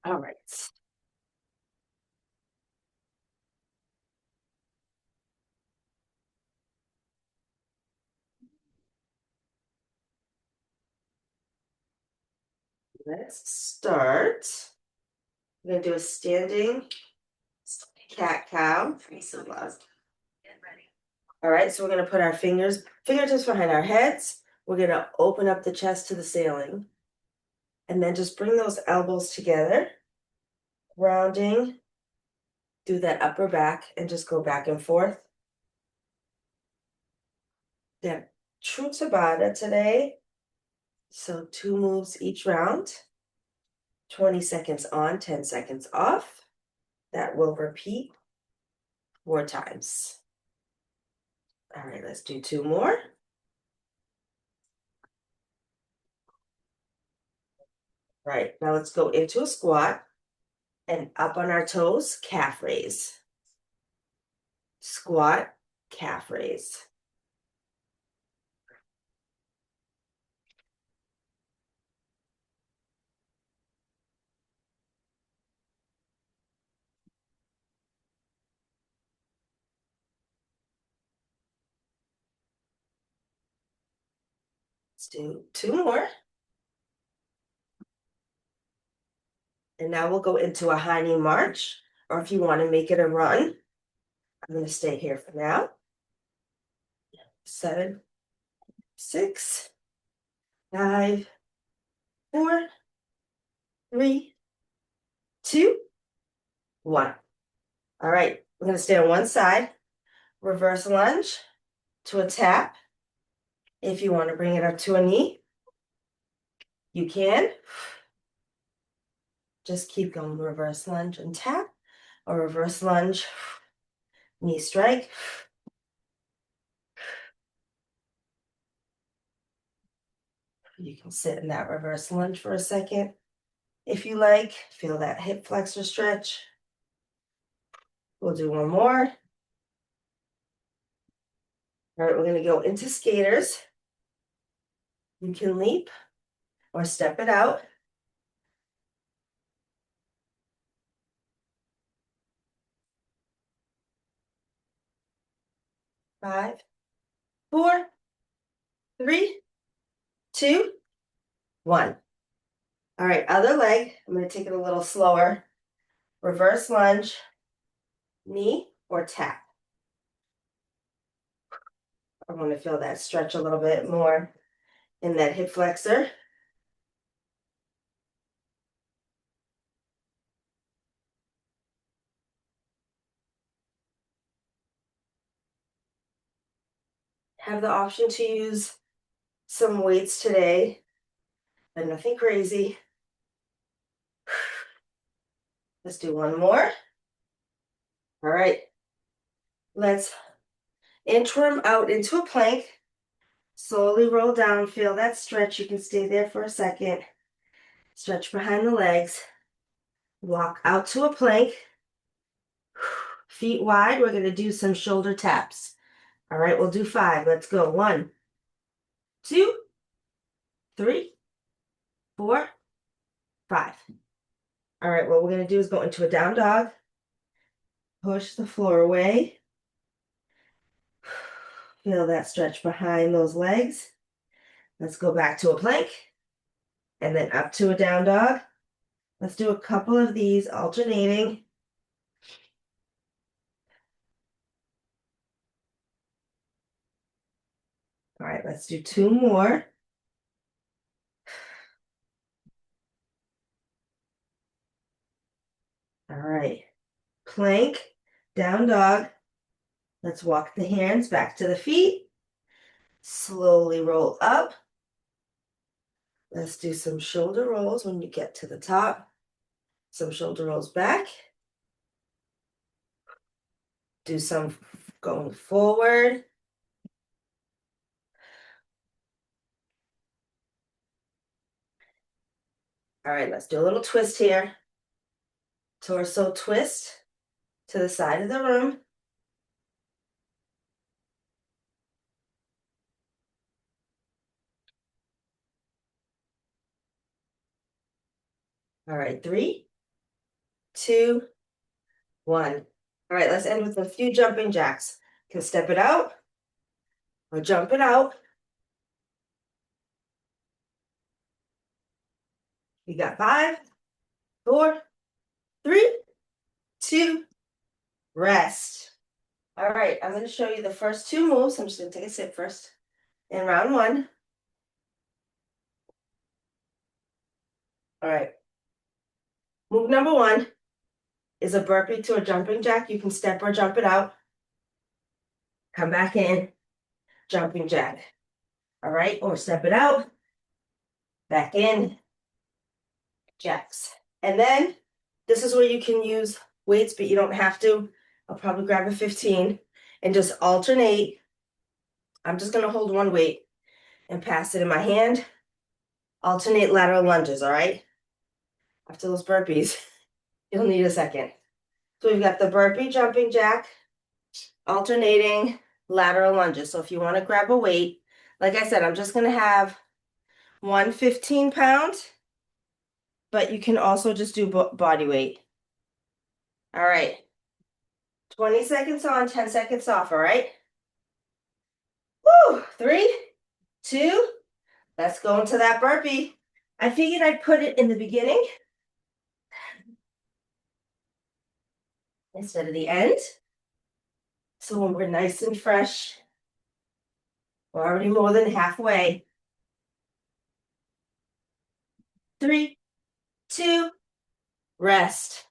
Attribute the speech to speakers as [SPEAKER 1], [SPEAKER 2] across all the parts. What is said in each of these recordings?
[SPEAKER 1] All right. Let's start. We're gonna do a standing cat cow. So loud. All right, so we're gonna put our fingertips behind our heads. We're gonna open up the chest to the ceiling. And then just bring those elbows together, rounding, do that upper back, and just go back and forth. Then true Tabata today. So 2 moves each round, 20 seconds on, 10 seconds off. That will repeat 4 times. All right, let's do 2 more. Right, now let's go into a squat and up on our toes, calf raise. Squat, calf raise. Let's do 2 more. And now we'll go into a high knee march, or if you want to make it a run, I'm going to stay here for now. 7, 6, 5, 4, 3, 2, 1. All right, we're going to stay on one side, reverse lunge to a tap. If you want to bring it up to a knee, you can. Just keep going, reverse lunge and tap, or reverse lunge, knee strike. You can sit in that reverse lunge for a second. If you like, feel that hip flexor stretch. We'll do one more. All right, we're going to go into skaters. You can leap or step it out. 5, 4, 3, 2, 1. All right, other leg. I'm going to take it a little slower. Reverse lunge, knee or tap. I want to feel that stretch a little bit more in that hip flexor. Have the option to use some weights today, but nothing crazy. Let's do one more. All right. Let's interim out into a plank. Slowly roll down. Feel that stretch. You can stay there for a second. Stretch behind the legs. Walk out to a plank. Feet wide. We're going to do some shoulder taps. All right, we'll do 5. Let's go. 1, 2, 3, 4, 5. All right, what we're going to do is go into a down dog. Push the floor away. Feel that stretch behind those legs. Let's go back to a plank and then up to a down dog. Let's do a couple of these alternating. All right, let's do 2 more. All right, plank, down dog. Let's walk the hands back to the feet. Slowly roll up. Let's do some shoulder rolls when you get to the top. Some shoulder rolls back. Do some going forward. All right, let's do a little twist here. Torso twist to the side of the room. All right, 3, 2, 1. All right, let's end with a few jumping jacks. You can step it out or jump it out. You got 5, 4, 3, 2, rest. All right, I'm going to show you the first 2 moves. I'm just going to take a sip first. In round 1. All right. Move number 1 is a burpee to a jumping jack. You can step or jump it out. Come back in, jumping jack. All right, or step it out, back in, jacks. And then this is where you can use weights, but you don't have to. I'll probably grab a 15 and just alternate. I'm just going to hold one weight and pass it in my hand. Alternate lateral lunges, all right? After those burpees, you'll need a second. So we've got the burpee jumping jack, alternating lateral lunges. So if you want to grab a weight, like I said, I'm just going to have one 15-pound, but you can also just do body weight. All right. 20 seconds on, 10 seconds off, all right? Woo! 3, 2, let's go into that burpee. I figured I'd put it in the beginning instead of the end. So when we're nice and fresh, we're already more than halfway. 3, 2, rest.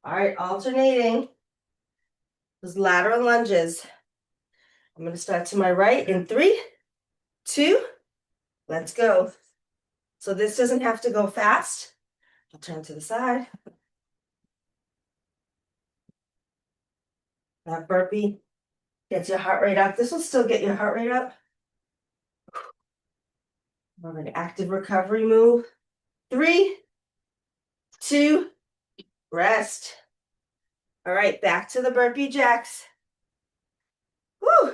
[SPEAKER 1] All right, alternating those lateral lunges. I'm going to start to my right in 3, 2, let's go. So this doesn't have to go fast. I'll turn to the side. That burpee gets your heart rate up. This will still get your heart rate up. More of an active recovery move. 3, 2, rest. All right, back to the burpee jacks. Woo!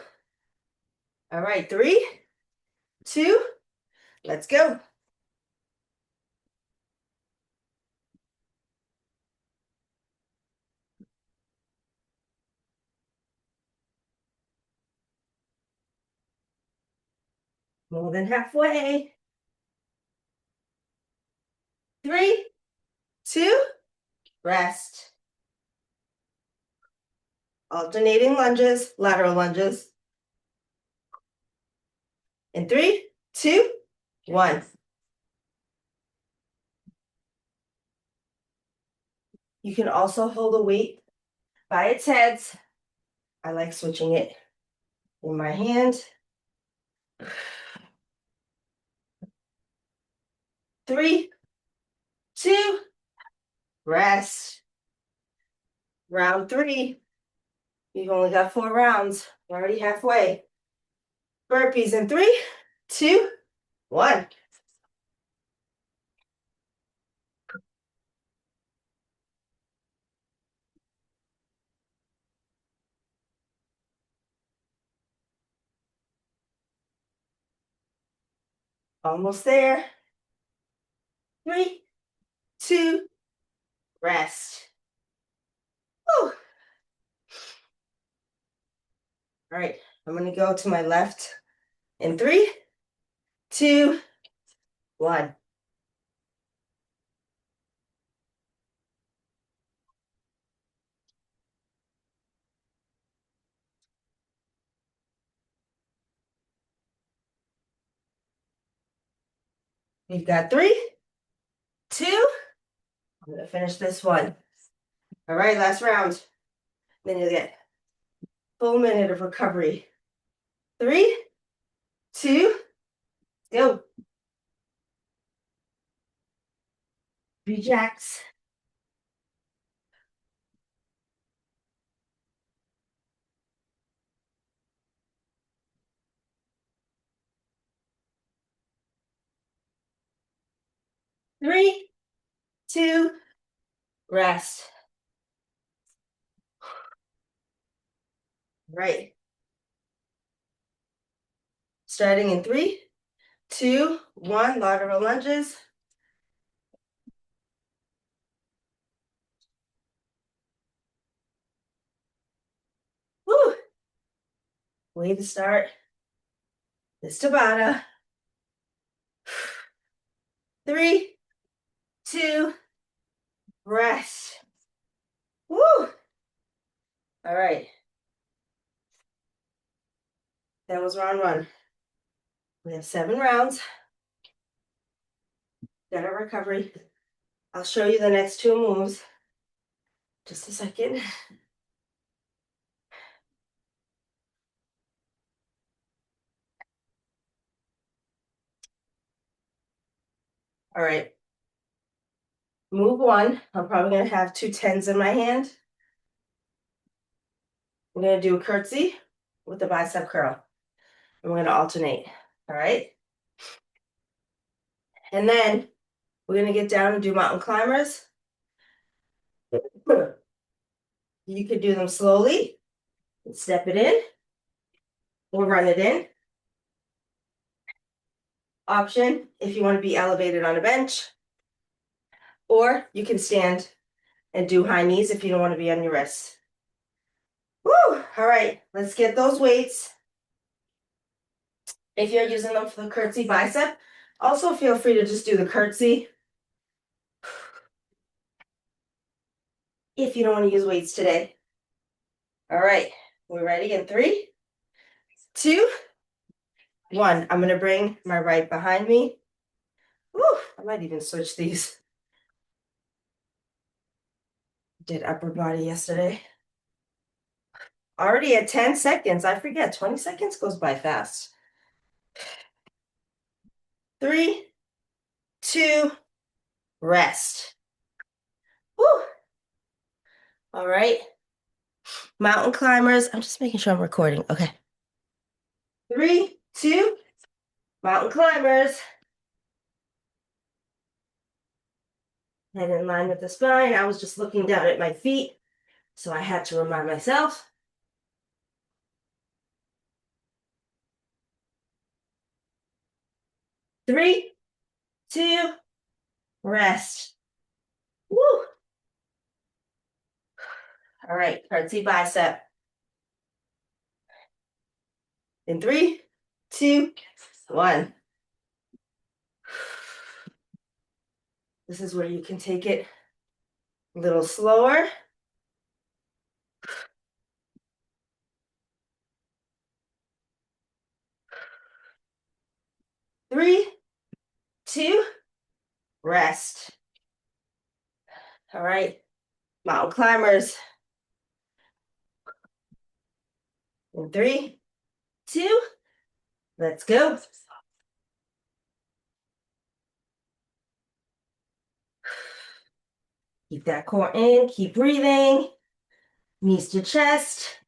[SPEAKER 1] All right, 3, 2, let's go. More than halfway. 3, 2, rest. Alternating lunges, lateral lunges. In 3, 2, 1. You can also hold a weight by its heads. I like switching it in my hand. 3, 2, rest. Round 3. You've only got 4 rounds. We're already halfway. Burpees in 3, 2, 1. Almost there. 3, 2, rest. Whew. All right, I'm going to go to my left in 3, 2, 1. We've got 3, 2. I'm going to finish this one. All right, last round. Then you'll get full minute of recovery. 3, 2, go. Rejects. 3, 2, rest. Right. Starting in 3, 2, 1, lateral lunges. Way to start this Tabata. 3, 2, rest. Woo! All right. That was round 1. We have 7 rounds. Got our recovery. I'll show you the next 2 moves. Just a second. All right. Move 1. I'm probably going to have 2 10s in my hand. I'm going to do a curtsy with the bicep curl. And we're going to alternate. All right. And then we're going to get down and do mountain climbers. You could do them slowly, step it in, or run it in. Option if you want to be elevated on a bench, or you can stand and do high knees if you don't want to be on your wrists. Woo! All right, let's get those weights. If you're using them for the curtsy bicep, also feel free to just do the curtsy if you don't want to use weights today. All right, we're ready in 3, 2, 1. I'm going to bring my right behind me. Woo! I might even switch these. Did upper body yesterday. Already at 10 seconds. I forget, 20 seconds goes by fast. 3, 2, rest. Woo! All right. Mountain climbers. I'm just making sure I'm recording. Okay. 3, 2, mountain climbers. Head in line with the spine. I was just looking down at my feet, so I had to remind myself. 3, 2, rest. Woo! All right, curtsy bicep. In 3, 2, 1. This is where you can take it a little slower. Three, 2, rest. All right, mountain climbers. In 3, 2, let's go. Keep that core in, keep breathing. Knees to chest,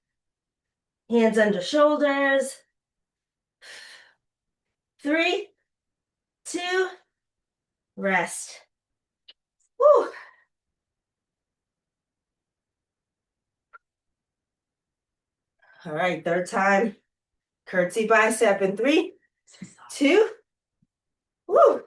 [SPEAKER 1] hands under shoulders. 3, 2, rest. Woo. All right, third time. Curtsy bicep in 3, 2, woo.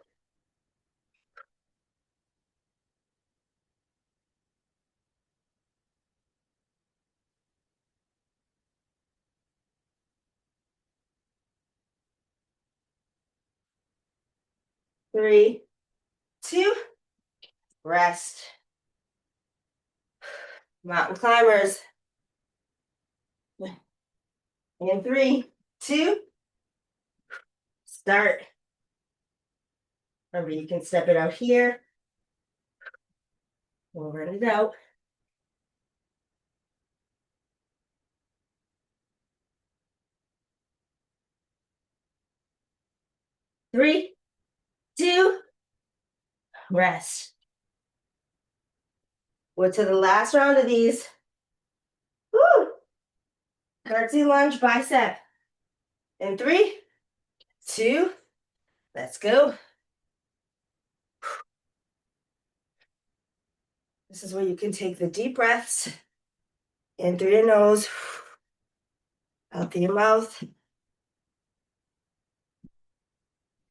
[SPEAKER 1] Three, 2, rest. Mountain climbers. In 3, 2, start. Remember, you can step it out here. We'll run it out. 3, 2, rest. We're to the last round of these. Woo! Curtsy lunge bicep. In 3, 2, let's go. This is where you can take the deep breaths in through your nose, out through your mouth.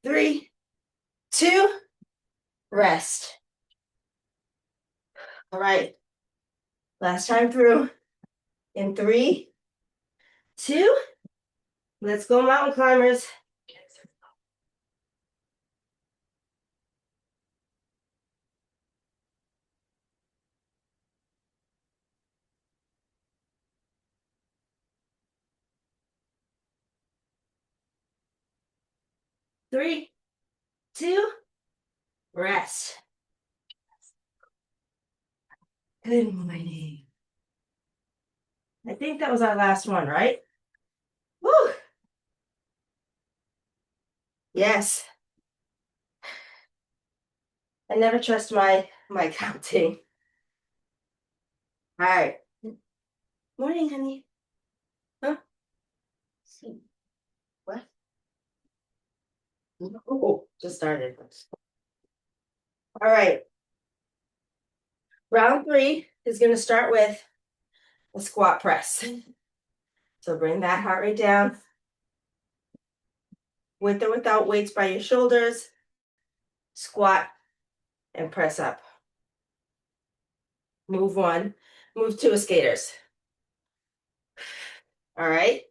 [SPEAKER 1] 3, 2, rest. All right. Last time through. In 3, 2, Let's go, mountain climbers. Three, two, rest. Good morning. I think that was our last one, right? Woo! Yes. I never trust my counting. All right. Morning, honey. Huh? What? Oh, just started. All right. Round 3 is going to start with a squat press. So bring that heart rate down. With or without weights by your shoulders. Squat and press up. Move 1. Move 2 skaters. All right.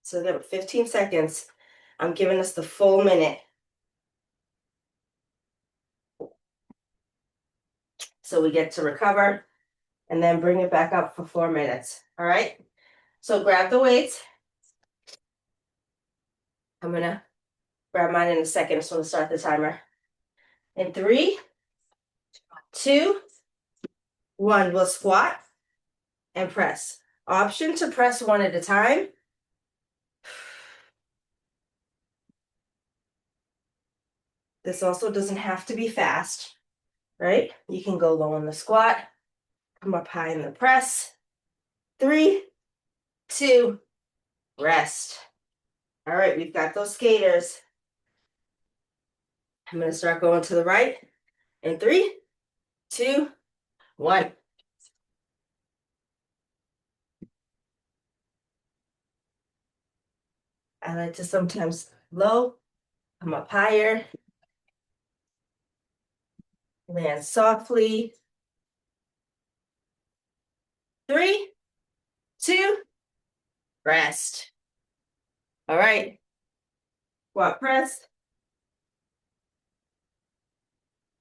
[SPEAKER 1] So there were 15 seconds. I'm giving us the full minute. So we get to recover and then bring it back up for 4 minutes. All right. So grab the weights. I'm going to grab mine in a second. So we'll start the timer. In 3, 2, 1, we'll squat and press. Option to press one at a time. This also doesn't have to be fast, right? You can go low in the squat, come up high in the press. 3, 2, rest. All right, we've got those skaters. I'm going to start going to the right. In 3, 2, 1. I like to sometimes low, come up higher, land softly. 3, 2, rest. All right. Squat press.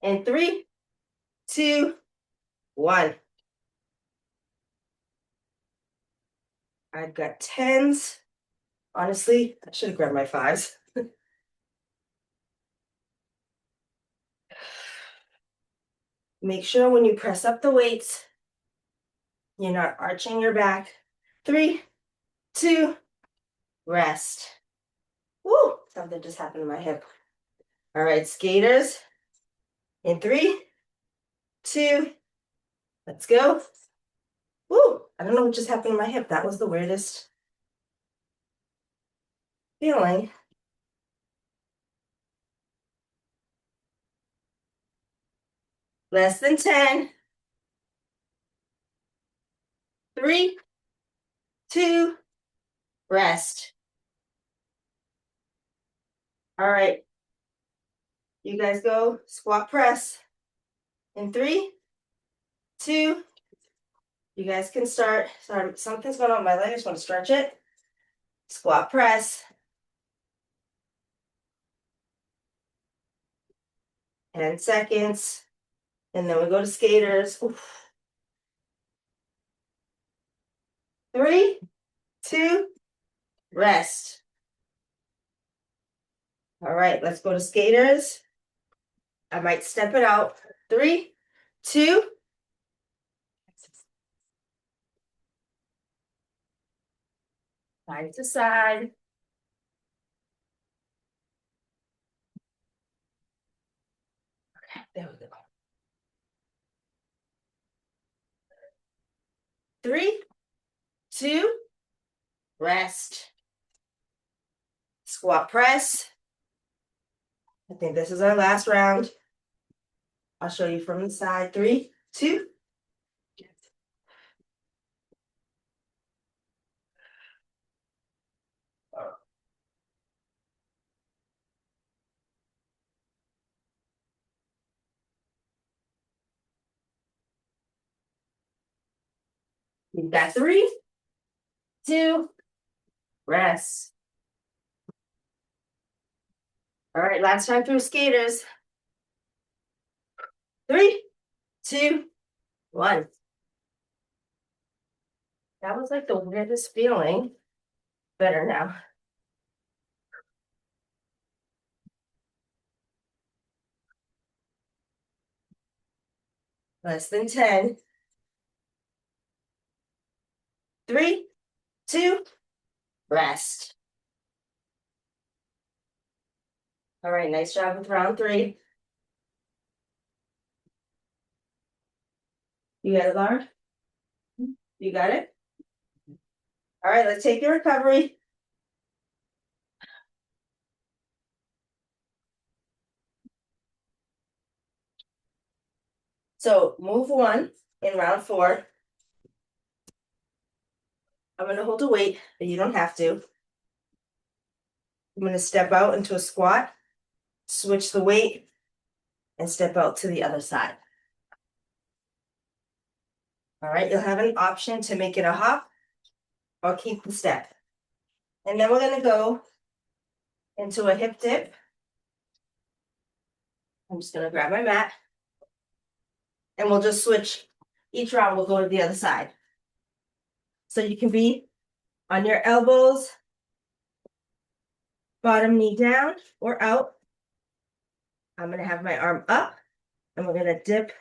[SPEAKER 1] In 3, 2, 1. I've got 10s. Honestly, I should have grabbed my 5s. Make sure when you press up the weights, you're not arching your back. 3, 2, rest. Woo! Something just happened to my hip. All right, skaters. In 3, 2, let's go. Woo! I don't know what just happened to my hip. That was the weirdest feeling. Less than 10. 3, 2, rest. All right. You guys go squat press. In 3, 2, you guys can start. Sorry, something's going on with my leg. I just want to stretch it. Squat press. 10 seconds. And then we go to skaters. Oof. 3, 2, rest. All right, let's go to skaters. I might step it out. 3, 2. Side to side. Okay, there we go. 3, 2, rest. Squat press. I think this is our last round. I'll show you from the side. 3, 2. You've got 3, 2, rest. All right, last time through skaters. 3, 2, 1. That was like the weirdest feeling. Better now. Less than 10. 3, 2, rest. All right, nice job with round 3. You got it, Lauren? You got it? All right, let's take your recovery. So move 1 in round 4. I'm going to hold a weight, but you don't have to. I'm going to step out into a squat, switch the weight, and step out to the other side. All right, you'll have an option to make it a hop or keep the step. And then we're going to go into a hip dip. I'm just going to grab my mat. And we'll just switch. Each round we'll go to the other side. So you can be on your elbows, bottom knee down or out. I'm going to have my arm up, and we're going to dip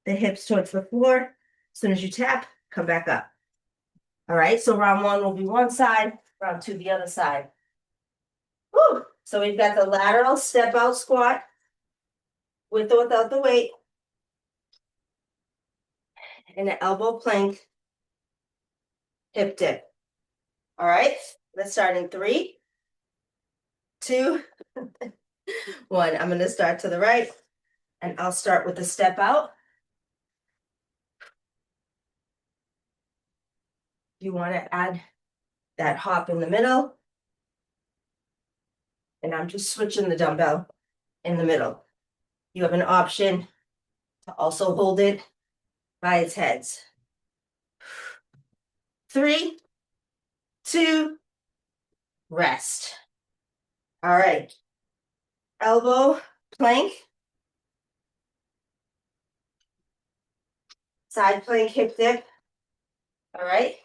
[SPEAKER 1] the hips towards the floor. As soon as you tap, come back up. All right, so round 1 will be one side, round 2 the other side. Woo! So we've got the lateral step out squat with or without the weight, and an elbow plank hip dip. All right, let's start in 3, 2, 1. I'm going to start to the right, and I'll start with the step out. You want to add that hop in the middle, and I'm just switching the dumbbell in the middle. You have an option to also hold it by its heads. 3, 2, rest. All right. Elbow plank, side plank hip dip. All right.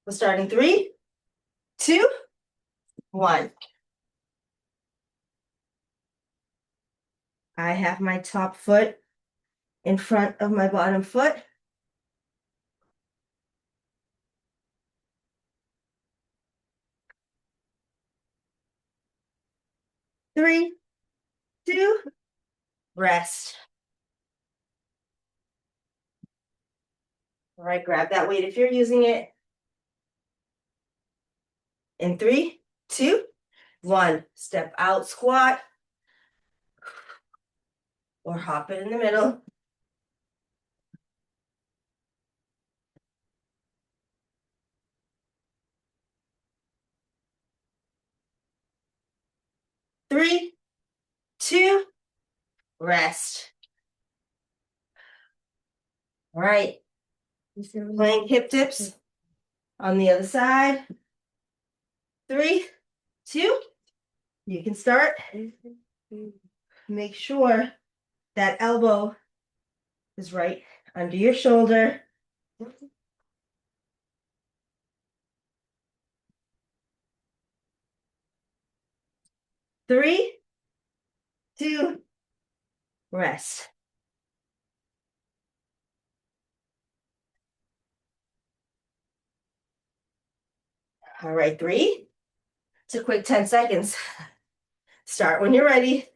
[SPEAKER 1] We'll start in 3, 2, 1. I have my top foot in front of my bottom foot. 3, 2, rest. All right, grab that weight if you're using it. In 3, 2, 1. Step out, squat, or hop it in the middle. 3, 2, rest. All right. Plank hip dips on the other side. 3, 2. You can start. Make sure that elbow is right under your shoulder. 3, 2, rest. All right, 3. It's a quick 10 seconds. Start when you're ready.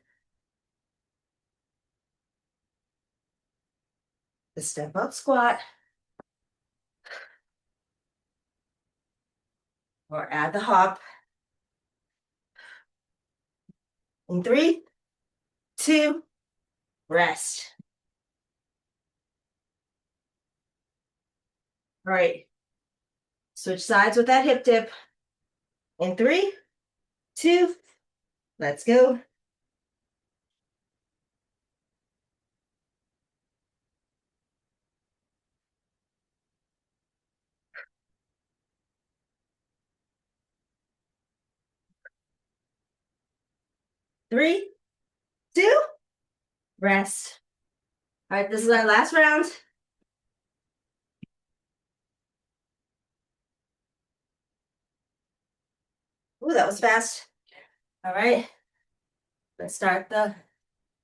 [SPEAKER 1] The step up squat. Or add the hop. In 3, 2, rest. All right. Switch sides with that hip dip. In 3, 2, let's go. 3, 2, rest. All right, this is our last round. Ooh, that was fast. All right, let's start the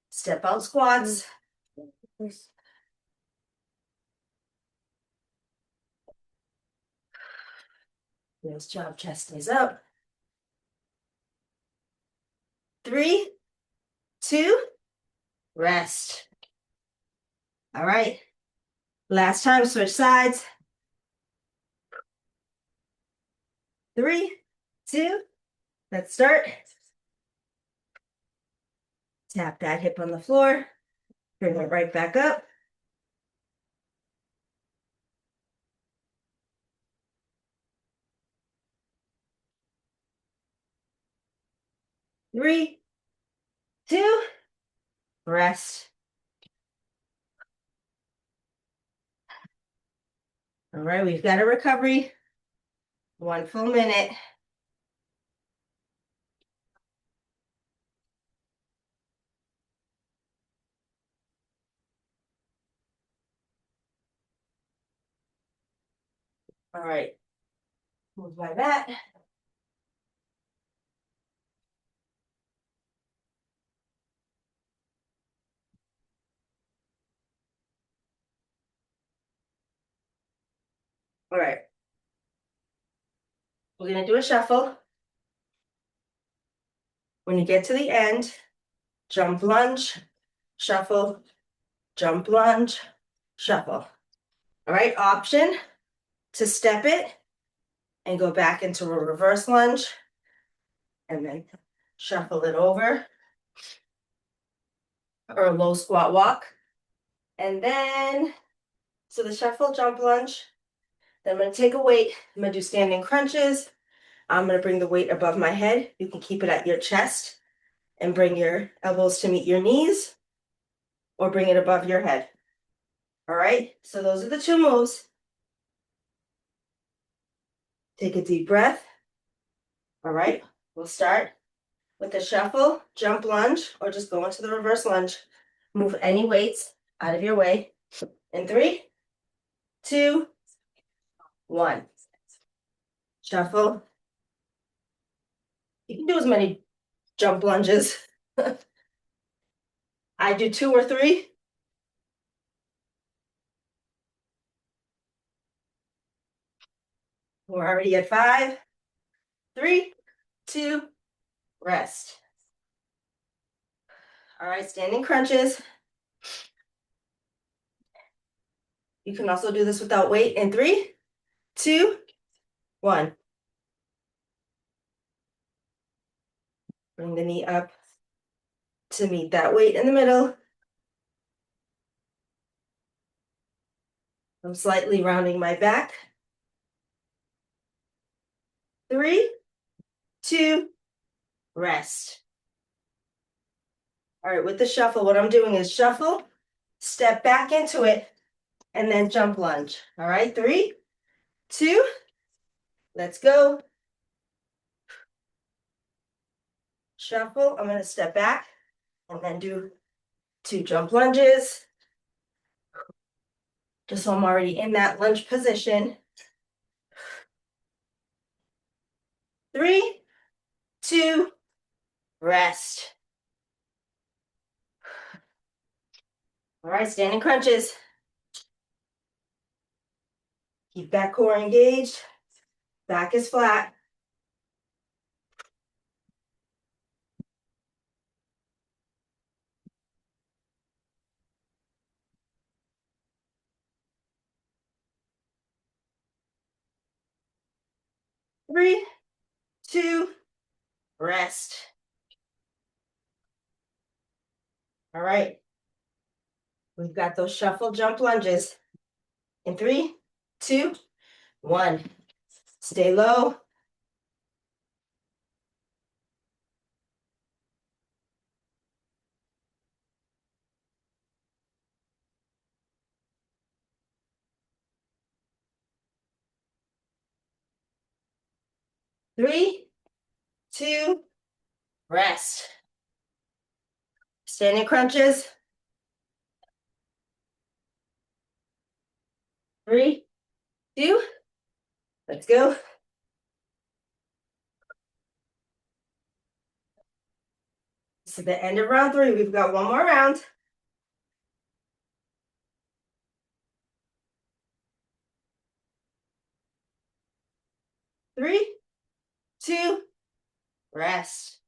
[SPEAKER 1] step out squats. Nice job, chest stays up. 3, 2, rest. All right, last time, switch sides. 3, 2, let's start. Tap that hip on the floor. Bring it right back up. 3, 2, rest. All right, we've got a recovery. 1 full minute. All right, move my mat. All right, we're gonna do a shuffle. When you get to the end, jump lunge, shuffle, jump lunge, shuffle. All right, option to step it and go back into a reverse lunge and then shuffle it over, or a low squat walk. And then, so the shuffle, jump lunge, then I'm gonna take a weight, I'm gonna do standing crunches. I'm gonna bring the weight above my head. You can keep it at your chest and bring your elbows to meet your knees, or bring it above your head. All right, so those are the 2 moves. Take a deep breath. All right, we'll start with the shuffle, jump lunge, or just go into the reverse lunge. Move any weights out of your way. In 3, 2, 1. Shuffle. You can do as many jump lunges. I do 2 or 3. We're already at 5. 3, 2, rest. All right, standing crunches. You can also do this without weight. In 3, 2, 1. Bring the knee up to meet that weight in the middle. I'm slightly rounding my back. 3, 2, rest. All right, with the shuffle, what I'm doing is shuffle, step back into it, and then jump lunge. All right, 3, 2, let's go. Shuffle, I'm gonna step back and then do 2 jump lunges. Just so I'm already in that lunge position. 3, 2, rest. All right, standing crunches. Keep that core engaged. Back is flat. 3, 2, rest. All right. We've got those shuffle jump lunges. In 3, 2, 1. Stay low. 3, 2, rest. Standing crunches. 3, 2, let's go. This is the end of round 3. We've got one more round. 3, 2, rest.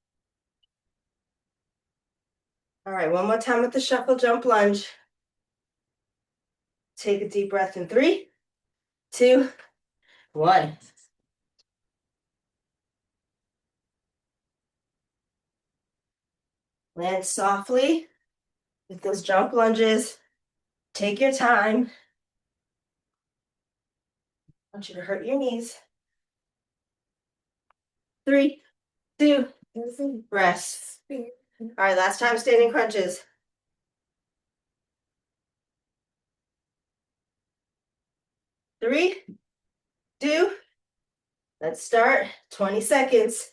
[SPEAKER 1] All right, one more time with the shuffle jump lunge. Take a deep breath in 3, 2, 1. Land softly with those jump lunges. Take your time. I want you to hurt your knees. 3, 2, rest. All right, last time standing crunches. 3, 2, let's start. 20 seconds.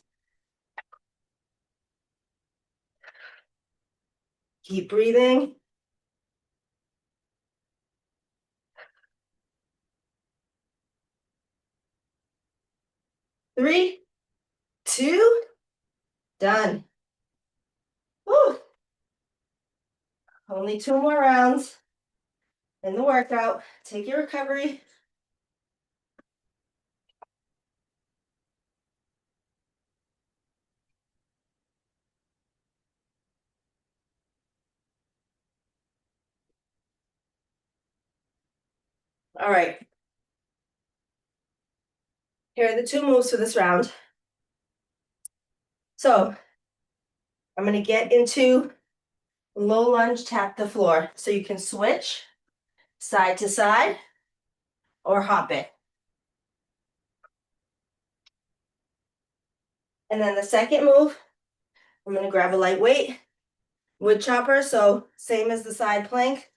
[SPEAKER 1] Keep breathing. 3, 2, done. Woo. Only 2 more rounds in the workout. Take your recovery. All right. Here are the 2 moves for this round. So I'm going to get into low lunge, tap the floor. So you can switch side to side or hop it. And then the second move, I'm going to grab a light weight, wood chopper. So same as the side plank.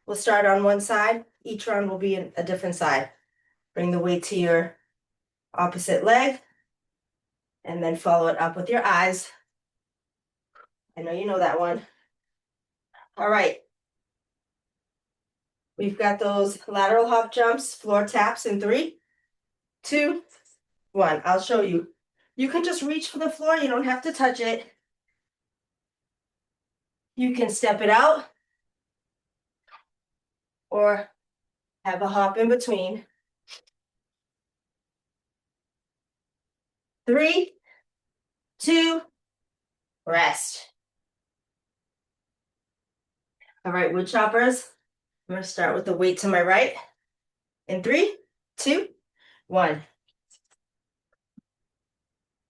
[SPEAKER 1] We'll start on one side. Each round will be a different side. Bring the weight to your opposite leg and then follow it up with your eyes. I know you know that one. All right. We've got those lateral hop jumps, floor taps in 3, 2, 1. I'll show you. You can just reach for the floor. You don't have to touch it. You can step it out or have a hop in between. 3, 2, rest. All right, wood choppers. I'm going to start with the weight to my right. In 3, 2, 1.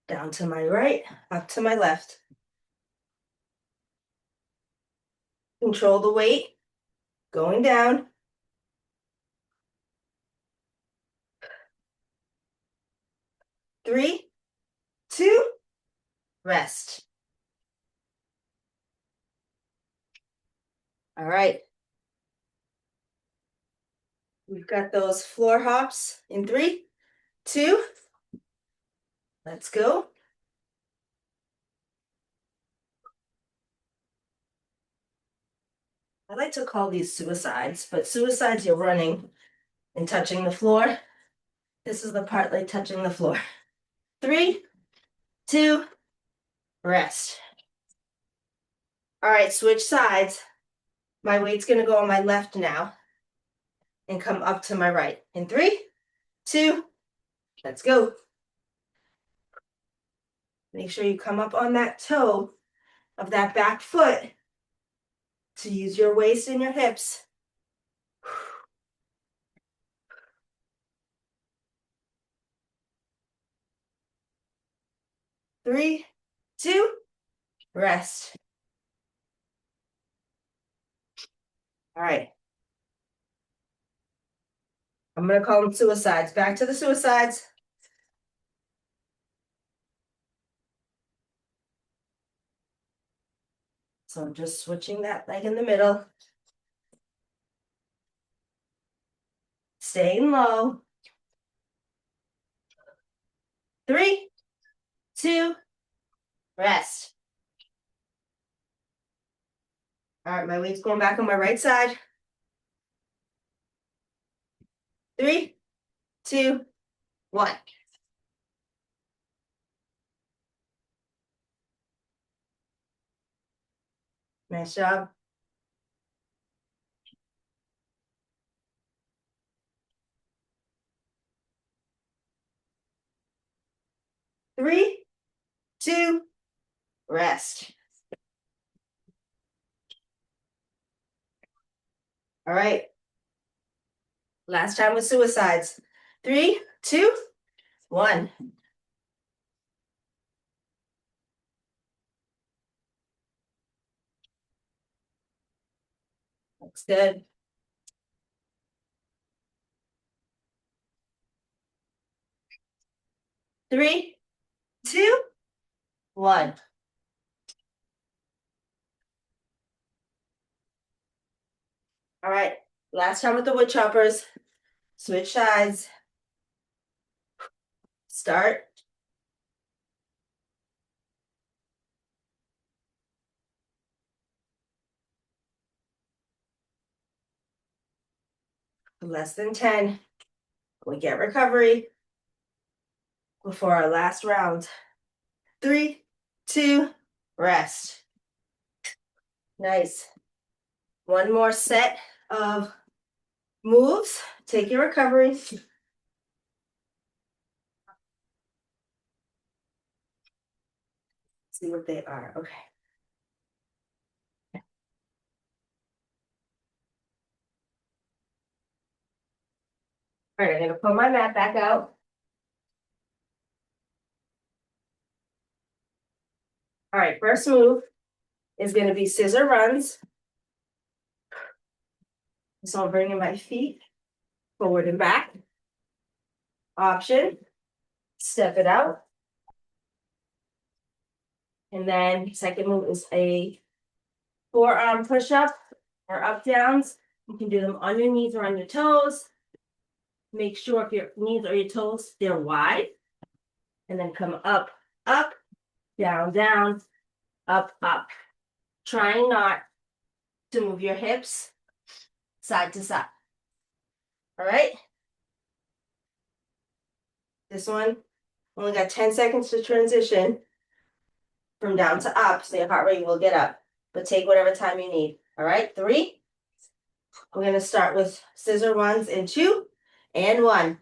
[SPEAKER 1] Down to my right, up to my left. Control the weight. Going down. 3, 2, rest. All right. We've got those floor hops in 3, 2, let's go. I like to call these suicides, but suicides, you're running and touching the floor. This is the part like touching the floor. 3, 2, rest. All right, switch sides. My weight's gonna go on my left now and come up to my right. In 3, 2, let's go. Make sure you come up on that toe of that back foot to use your waist and your hips. 3, 2, rest. All right. I'm gonna call them suicides. Back to the suicides. So I'm just switching that leg in the middle. Staying low. 3, 2, rest. All right, my weight's going back on my right side. 3, 2, 1. Nice job. Three, two, rest. All right. Last time with suicides. 3, 2, 1. Looks good. Three, two, 1. All right. Last time with the wood choppers. Switch sides. Start. Less than 10. We get recovery before our last round. 3, 2, rest. Nice. One more set of moves. Take your recovery. See what they are. Okay. All right, I'm gonna pull my mat back out. All right, first move is gonna be scissor runs. So I'm bringing my feet forward and back. Option, step it out. And then second move is a forearm push-up or up downs. You can do them on your knees or on your toes. Make sure if your knees or your toes, they're wide. And then come up, up, down, down, up, up. Trying not to move your hips side to side. All right? This one, only got 10 seconds to transition from down to up, so your heart rate will get up. But take whatever time you need. All right, 3. We're gonna start with scissor runs in 2 and 1.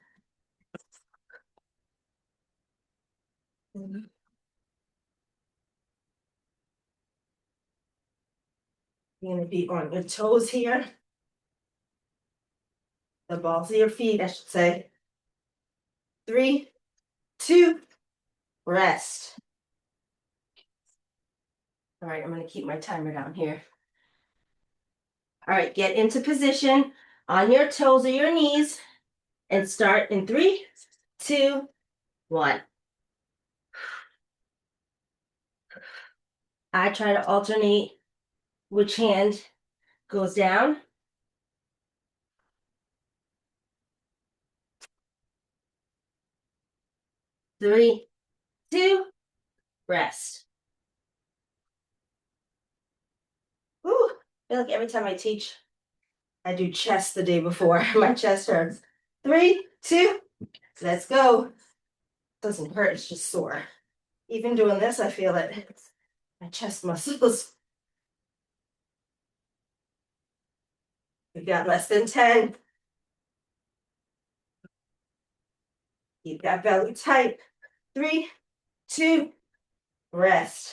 [SPEAKER 1] You're gonna be on your toes here. The balls of your feet, I should say. 3, 2, rest. All right, I'm gonna keep my timer down here. All right, get into position on your toes or your knees and start in 3, 2, 1. I try to alternate which hand goes down. 3, 2, rest. Woo, I feel like every time I teach, I do chest the day before. My chest hurts. 3, 2, let's go. Doesn't hurt, it's just sore. Even doing this, I feel it. My chest muscles. We've got less than 10. Keep that belly tight. 3, 2, rest.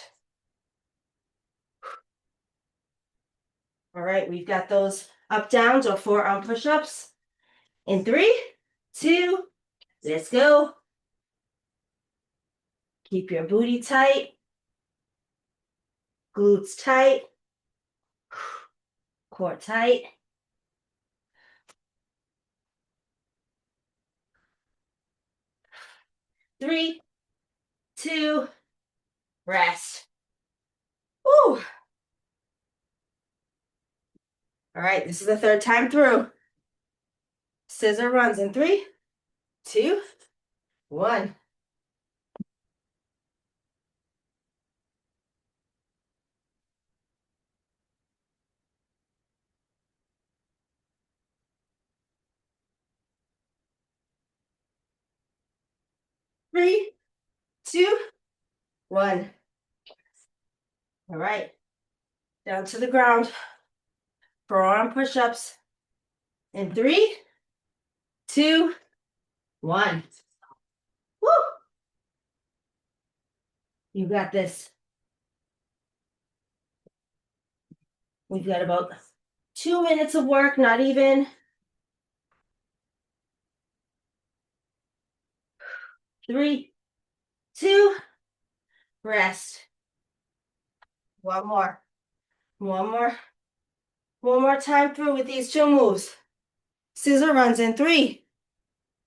[SPEAKER 1] All right, we've got those up downs or forearm push-ups. In 3, 2, let's go. Keep your booty tight. Glutes tight. Core tight. 3, 2, rest. Woo. All right, this is the third time through. Scissor runs in 3, 2, 1. 3, 2, 1. All right. Down to the ground. Forearm push-ups. In 3, 2, 1. Woo! You got this. We've got about 2 minutes of work, not even. 3, 2, rest. One more. One more. One more time through with these 2 moves. Scissor runs in 3,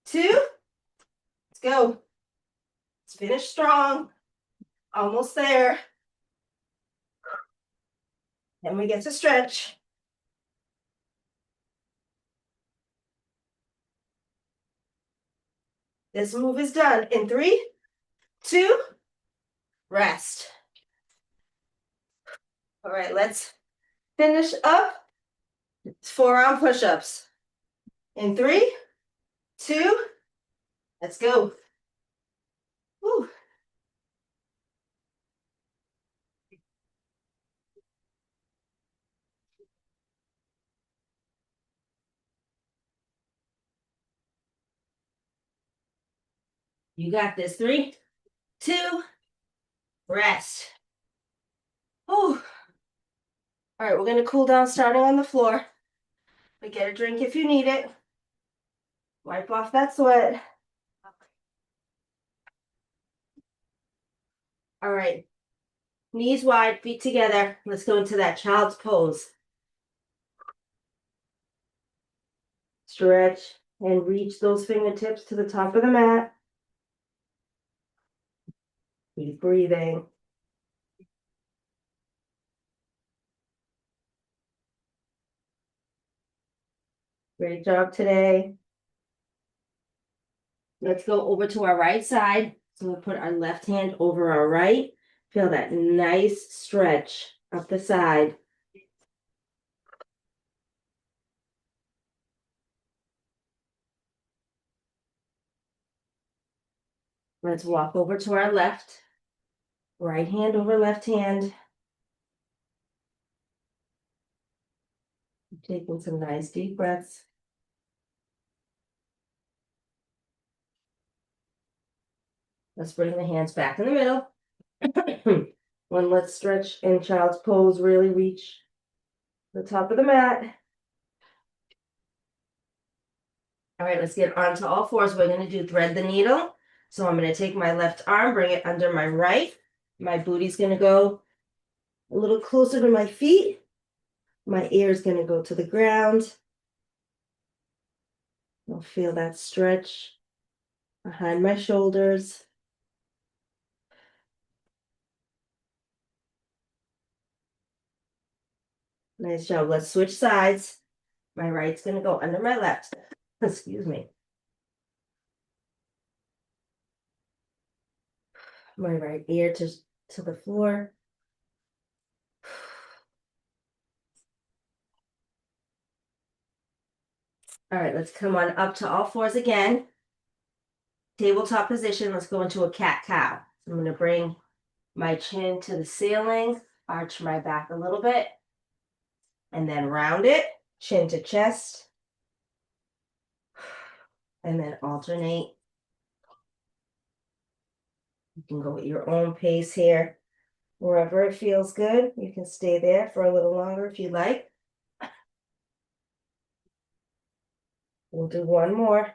[SPEAKER 1] 2, let's go. Let's finish strong. Almost there. Then we get to stretch. This move is done in 3, 2, rest. All right, let's finish up. Forearm push-ups. In 3, 2, let's go. Woo. You got this. 3, 2, rest. Whew. All right, we're going to cool down starting on the floor. But get a drink if you need it. Wipe off that sweat. All right. Knees wide, feet together. Let's go into that child's pose. Stretch and reach those fingertips to the top of the mat. Keep breathing. Great job today. Let's go over to our right side. So we'll put our left hand over our right. Feel that nice stretch up the side. Let's walk over to our left. Right hand over left hand. Taking some nice deep breaths. Let's bring the hands back in the middle. One, let's stretch in child's pose, really reach the top of the mat. All right, let's get onto all fours. We're going to do thread the needle. So I'm going to take my left arm, bring it under my right. My booty's going to go a little closer to my feet. My ear is going to go to the ground. I'll feel that stretch behind my shoulders. Nice job. Let's switch sides. My right's going to go under my left. Excuse me. My right ear to the floor. All right, let's come on up to all fours again. Tabletop position. Let's go into a cat-cow. So I'm going to bring my chin to the ceiling, arch my back a little bit, and then round it, chin to chest, and then alternate. You can go at your own pace here. Wherever it feels good, you can stay there for a little longer if you like. We'll do one more.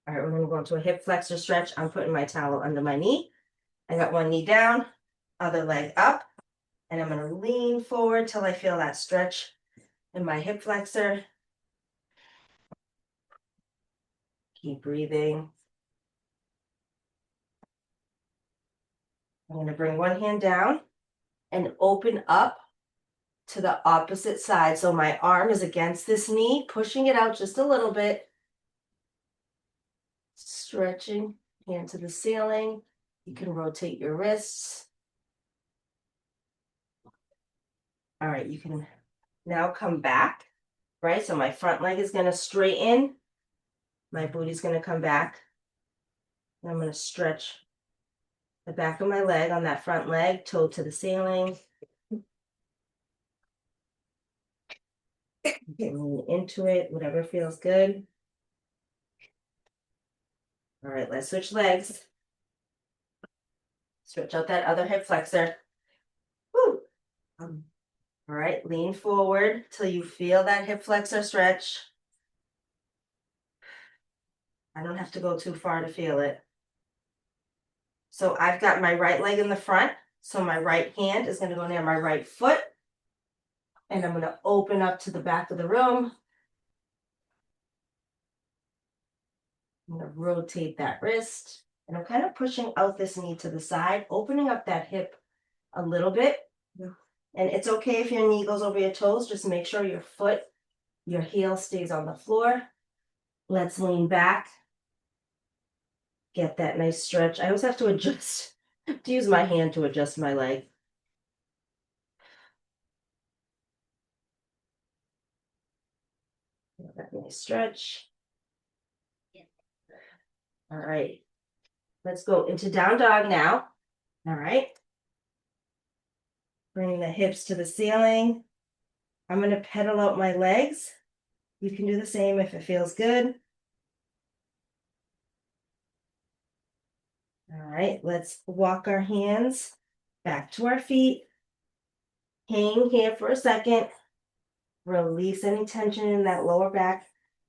[SPEAKER 1] All right, we're going to go into a hip flexor stretch. I'm putting my towel under my knee. I got one knee down, other leg up, and I'm going to lean forward till I feel that stretch in my hip flexor. Keep breathing. I'm going to bring one hand down and open up to the opposite side. So my arm is against this knee, pushing it out just a little bit. Stretching, hand to the ceiling. You can rotate your wrists. All right, you can now come back, right? So my front leg is going to straighten My booty's gonna come back. And I'm gonna stretch the back of my leg on that front leg, toe to the ceiling. Lean into it, whatever feels good. All right, let's switch legs. Stretch out that other hip flexor. Woo. All right, lean forward till you feel that hip flexor stretch. I don't have to go too far to feel it. So I've got my right leg in the front. So my right hand is going to go near my right foot. And I'm going to open up to the back of the room. I'm going to rotate that wrist. And I'm kind of pushing out this knee to the side, opening up that hip a little bit. And it's okay if your knee goes over your toes. Just make sure your foot, your heel stays on the floor. Let's lean back. Get that nice stretch. I always have to adjust, to use my hand to adjust my leg. Get that nice stretch. All right. Let's go into down dog now. All right. Bringing the hips to the ceiling. I'm going to pedal out my legs. You can do the same if it feels good. All right, let's walk our hands back to our feet. Hang here for a second. Release any tension in that lower back.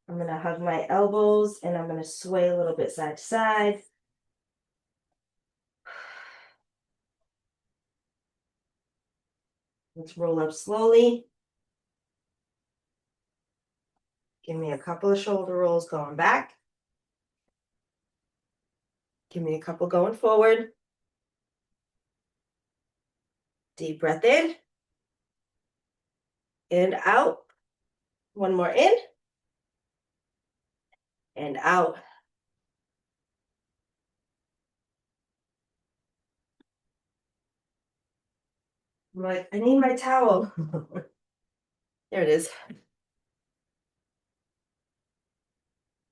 [SPEAKER 1] I'm going to hug my elbows and I'm going to sway a little bit side to side. Let's roll up slowly. Give me a couple of shoulder rolls going back. Give me a couple going forward. Deep breath in and out. One more in and out. I'm like, I need my towel. There it is.